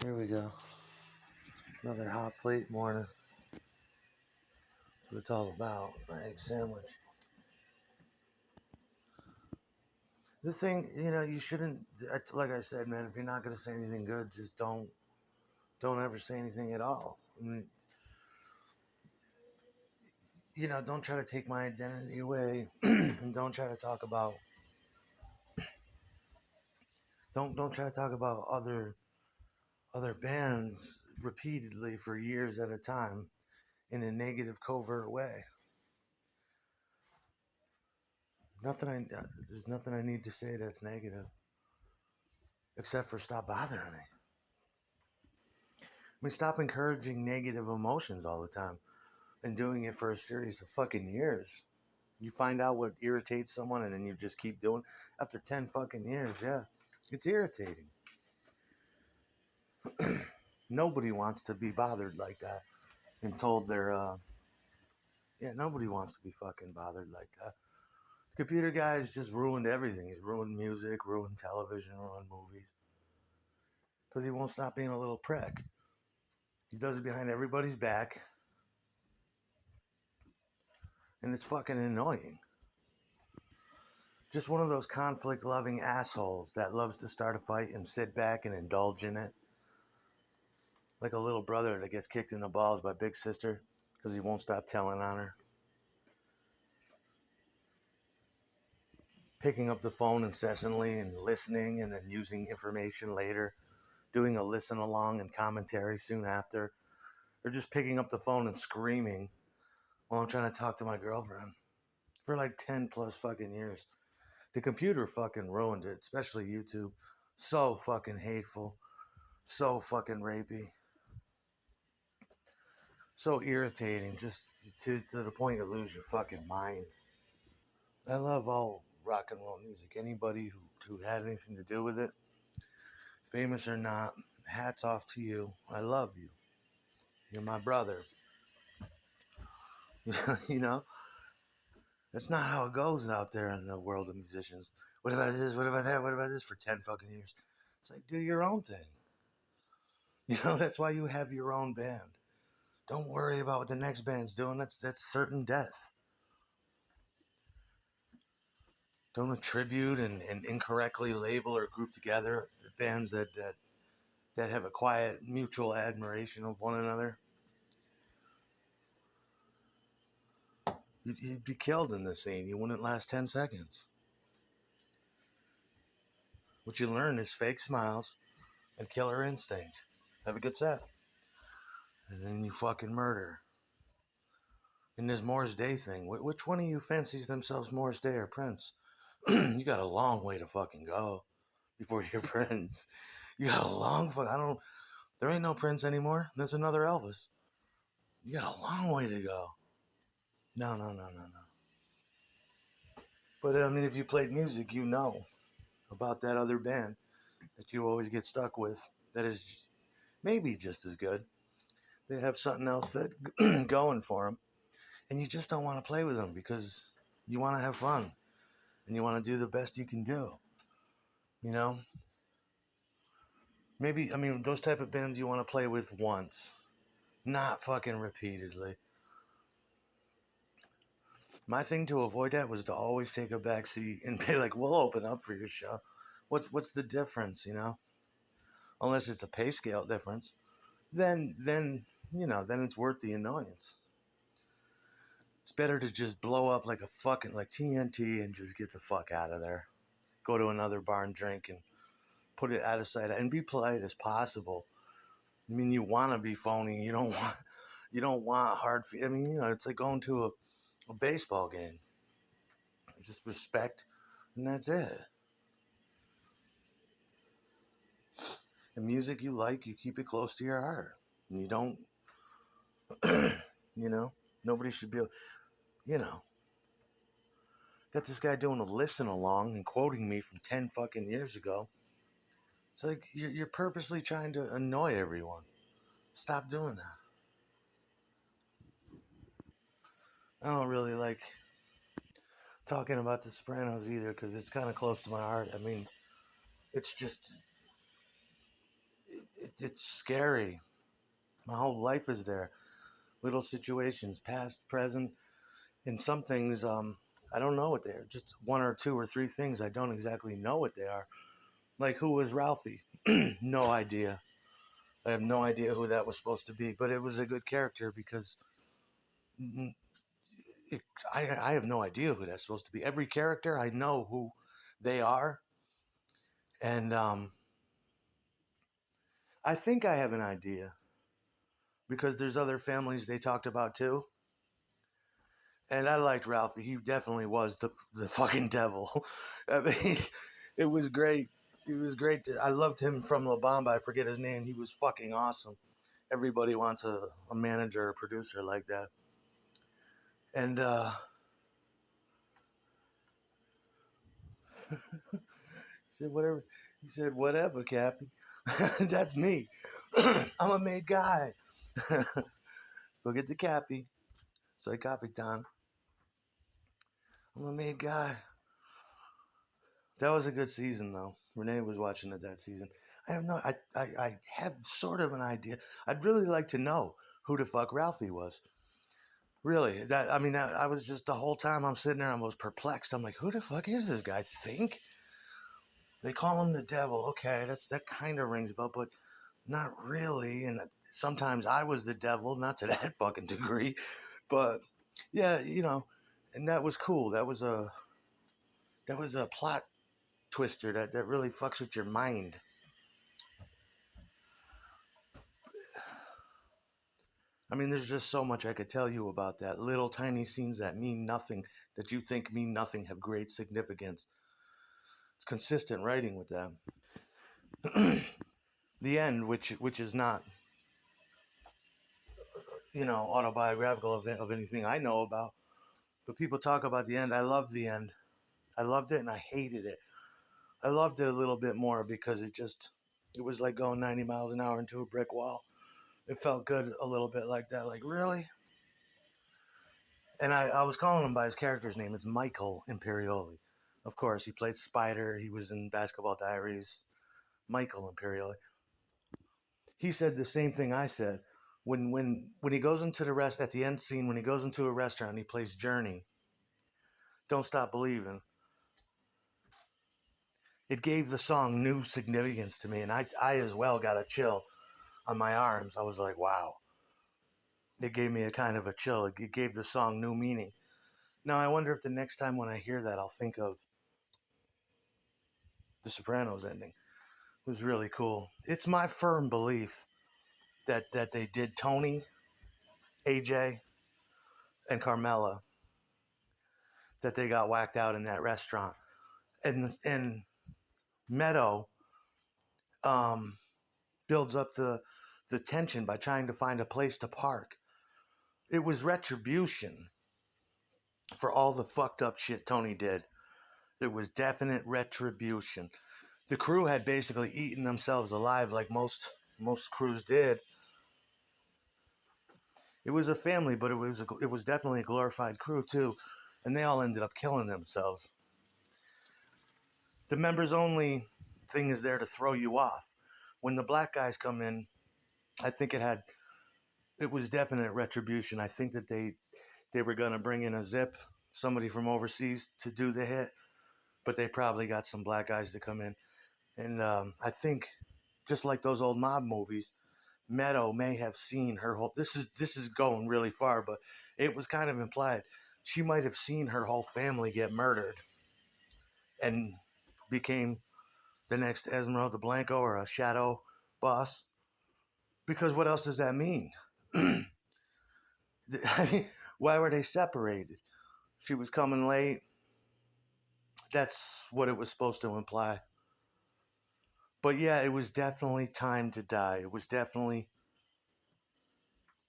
Here we go. Another hot plate morning. That's what it's all about. My egg sandwich. The thing, you shouldn't. Like I said, man, if you're not gonna say anything good, just don't ever say anything at all. I mean, don't try to take my identity away, and don't try to talk about. Don't try to talk about other bands repeatedly for years at a time in a negative, covert way. Nothing. There's nothing I need to say that's negative, except for stop bothering me. I mean, stop encouraging negative emotions all the time and doing it for a series of fucking years. You find out what irritates someone and then you just keep doing after 10 fucking years. Yeah, it's irritating. Nobody wants to be bothered like that and told yeah, nobody wants to be fucking bothered like that. The computer guy's just ruined everything. He's ruined music, ruined television, ruined movies because he won't stop being a little prick. He does it behind everybody's back and it's fucking annoying. Just one of those conflict loving assholes that loves to start a fight and sit back and indulge in it. Like a little brother that gets kicked in the balls by big sister because he won't stop telling on her. Picking up the phone incessantly and listening and then using information later. Doing a listen along and commentary soon after. Or just picking up the phone and screaming while I'm trying to talk to my girlfriend. For like 10 plus fucking years. The computer fucking ruined it, especially YouTube. So fucking hateful. So fucking rapey. So irritating, just to the point you lose your fucking mind. I love all rock and roll music. Anybody who had anything to do with it, famous or not, hats off to you. I love you. You're my brother. you know, that's not how it goes out there in the world of musicians. What about this? What about that? What about this for 10 fucking years? It's like, do your own thing. That's why you have your own band. Don't worry about what the next band's doing. That's certain death. Don't attribute and incorrectly label or group together bands that have a quiet mutual admiration of one another. You'd be killed in this scene. You wouldn't last 10 seconds. What you learn is fake smiles and killer instinct. Have a good set. And then you fucking murder. And this Morris Day thing. Which one of you fancies themselves Morris Day or Prince? You got a long way to fucking go before you're Prince. You got a long fuck. There ain't no Prince anymore. There's another Elvis. You got a long way to go. No, no, no, no, no. But I mean, if you played music, you know about that other band that you always get stuck with that is maybe just as good. They have something else that going for them, and you just don't want to play with them because you want to have fun and you want to do the best you can do. You know, maybe I mean those type of bands you want to play with once, not fucking repeatedly. My thing to avoid that was to always take a back seat and be like, "We'll open up for your show." What's the difference, Unless it's a pay scale difference, then it's worth the annoyance. It's better to just blow up like a fucking like TNT and just get the fuck out of there. Go to another bar and drink and put it out of sight and be polite as possible. I mean, you want to be phony. You don't want hard. I mean, it's like going to a baseball game. Just respect, and that's it. The music you like, you keep it close to your heart. And you don't, you know, nobody should be, you know, got this guy doing a listen along and quoting me from 10 fucking years ago. It's like you're purposely trying to annoy everyone. Stop doing that. I don't really like talking about the Sopranos either because it's kind of close to my heart. I mean, it's just, it's scary. My whole life is there. Little situations, past, present, and some things I don't know what they are. Just one or two or three things I don't exactly know what they are. Like who was Ralphie? No idea. I have no idea who that was supposed to be, but it was a good character because mm, it, I have no idea who that's supposed to be. Every character I know who they are, and I think I have an idea because there's other families they talked about too. And I liked Ralphie. He definitely was the fucking devil. I mean, it was great. It was great. I loved him from La Bamba. I forget his name. He was fucking awesome. Everybody wants a manager or producer like that. And he said, whatever. He said, whatever, Cappy. That's me. I'm a made guy. Go get the Cappy. Say, Capitan. I'm a made guy. That was a good season, though. Renee was watching it that season. I have no, I have sort of an idea. I'd really like to know who the fuck Ralphie was. Really, that I mean, I was just the whole time I'm sitting there, I was perplexed. I'm like, who the fuck is this guy? Think they call him the devil. Okay, that kind of rings a bell, but not really. And sometimes I was the devil, not to that fucking degree, but yeah, and that was cool. That was a plot twister that really fucks with your mind. I mean, there's just so much I could tell you about that. Little tiny scenes that mean nothing, that you think mean nothing, have great significance. It's consistent writing with them. The end, which is not, autobiographical of anything I know about, but people talk about the end. I love the end. I loved it and I hated it. I loved it a little bit more because it was like going 90 miles an hour into a brick wall. It felt good a little bit like that. Like, really? And I was calling him by his character's name. It's Michael Imperioli. Of course, he played Spider. He was in Basketball Diaries. Michael Imperioli. He said the same thing I said. When he goes into the rest at the end scene, when he goes into a restaurant, he plays Journey. Don't Stop Believing. It gave the song new significance to me, and I as well got a chill on my arms. I was like, wow. It gave me a kind of a chill. It gave the song new meaning. Now I wonder if the next time when I hear that, I'll think of the Sopranos ending. It was really cool. It's my firm belief that they did Tony, AJ, and Carmela, that they got whacked out in that restaurant, and Meadow um, builds up the tension by trying to find a place to park. It was retribution for all the fucked up shit Tony did. It was definite retribution. The crew had basically eaten themselves alive, like most crews did. It was a family, but it was definitely a glorified crew too, and they all ended up killing themselves. The members only thing is there to throw you off. When the black guys come in, I think it was definite retribution. I think that they were gonna bring in a zip, somebody from overseas to do the hit, but they probably got some black guys to come in, and I think just like those old mob movies, Meadow may have seen her whole. This is going really far, but it was kind of implied. She might have seen her whole family get murdered, and became the next Esmeralda Blanco or a shadow boss. Because what else does that mean? I mean, why were they separated? She was coming late. That's what it was supposed to imply. But yeah, it was definitely time to die. It was definitely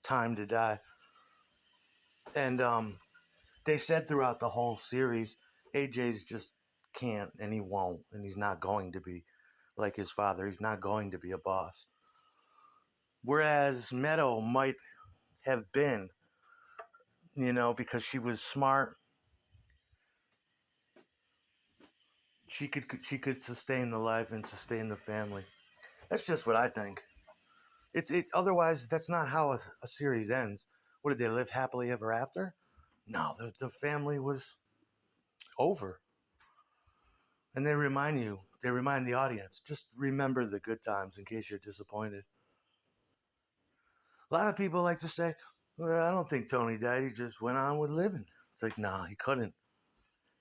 time to die. And they said throughout the whole series, AJ's just can't and he won't and he's not going to be like his father. He's not going to be a boss. Whereas Meadow might have been, because she was smart. She could sustain the life and sustain the family. That's just what I think. Otherwise, that's not how a series ends. What did they live happily ever after? No, the family was over. And they remind the audience, just remember the good times in case you're disappointed. A lot of people like to say, well, I don't think Tony died. He just went on with living. It's like, nah, he couldn't.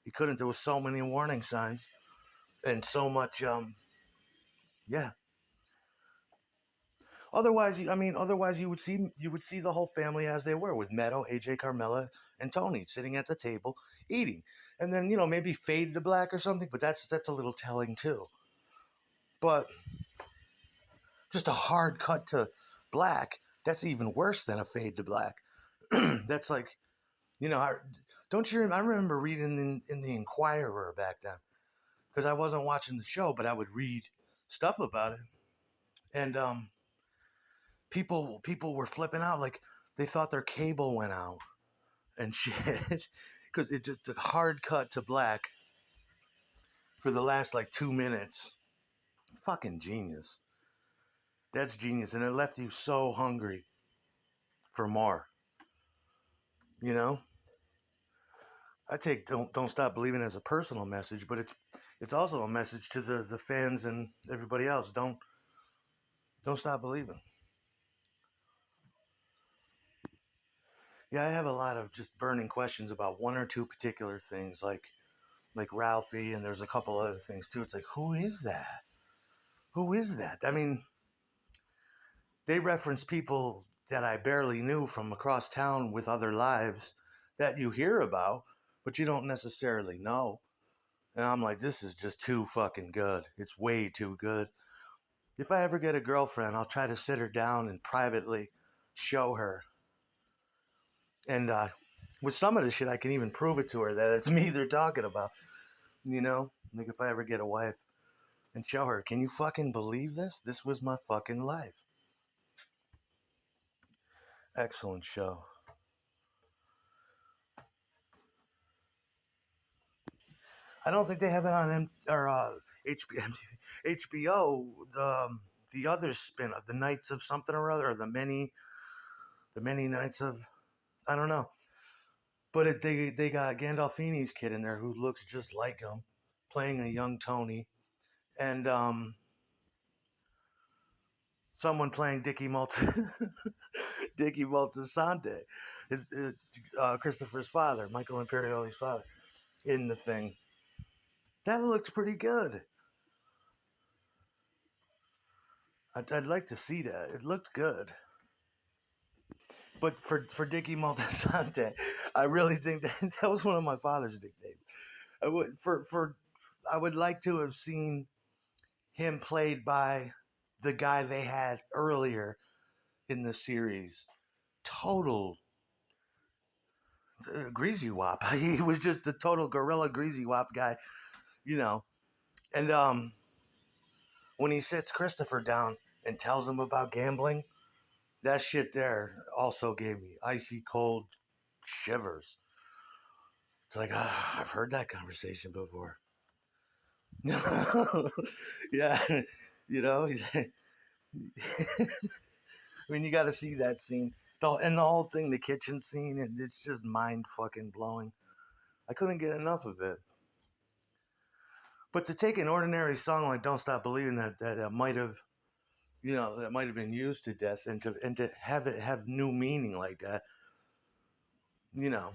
He couldn't. There was so many warning signs and so much, yeah. Otherwise you would see the whole family as they were with Meadow, AJ, Carmella, and Tony sitting at the table eating, and then maybe fade to black or something. But that's a little telling too. But just a hard cut to black, that's even worse than a fade to black. That's like, you know, I, don't you? I remember reading in the Inquirer back then because I wasn't watching the show, but I would read stuff about it, and people were flipping out like they thought their cable went out and shit because it just a hard cut to black for the last like 2 minutes. Fucking genius. That's genius, and it left you so hungry for more. You know, I take don't stop believing as a personal message, but it's also a message to the fans and everybody else. Don't stop believing. Yeah, I have a lot of just burning questions about one or two particular things, like Ralphie, and there's a couple other things too. It's like, who is that? Who is that? I mean, they reference people that I barely knew from across town with other lives that you hear about, but you don't necessarily know. And I'm like, this is just too fucking good. It's way too good. If I ever get a girlfriend, I'll try to sit her down and privately show her. And with some of the shit, I can even prove it to her that it's me they're talking about. Like if I ever get a wife and show her, can you fucking believe this? This was my fucking life. Excellent show. I don't think they have it on HBO. The other spin of the Nights of something or other, or the many nights of I don't know. But they got Gandolfini's kid in there who looks just like him, playing a young Tony, and someone playing Dicky Dicky Moltisanti, is Christopher's father, Michael Imperioli's father, in the thing. That looks pretty good. I'd like to see that. It looked good. But for Dicky Moltisanti, I really think that was one of my father's nicknames. I would like to have seen him played by the guy they had earlier in the series. Total greasy wop. He was just a total gorilla greasy wop guy, you know. And when he sits Christopher down and tells him about gambling, that shit there also gave me icy cold shivers. It's like, I've heard that conversation before. Yeah, he's. I mean, you got to see that scene, and the whole thing, the kitchen scene, and it's just mind fucking blowing. I couldn't get enough of it. But to take an ordinary song like "Don't Stop Believing" that might have, that might have been used to death, and to have it have new meaning like that, you know,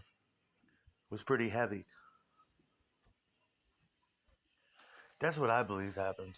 was pretty heavy. That's what I believe happened.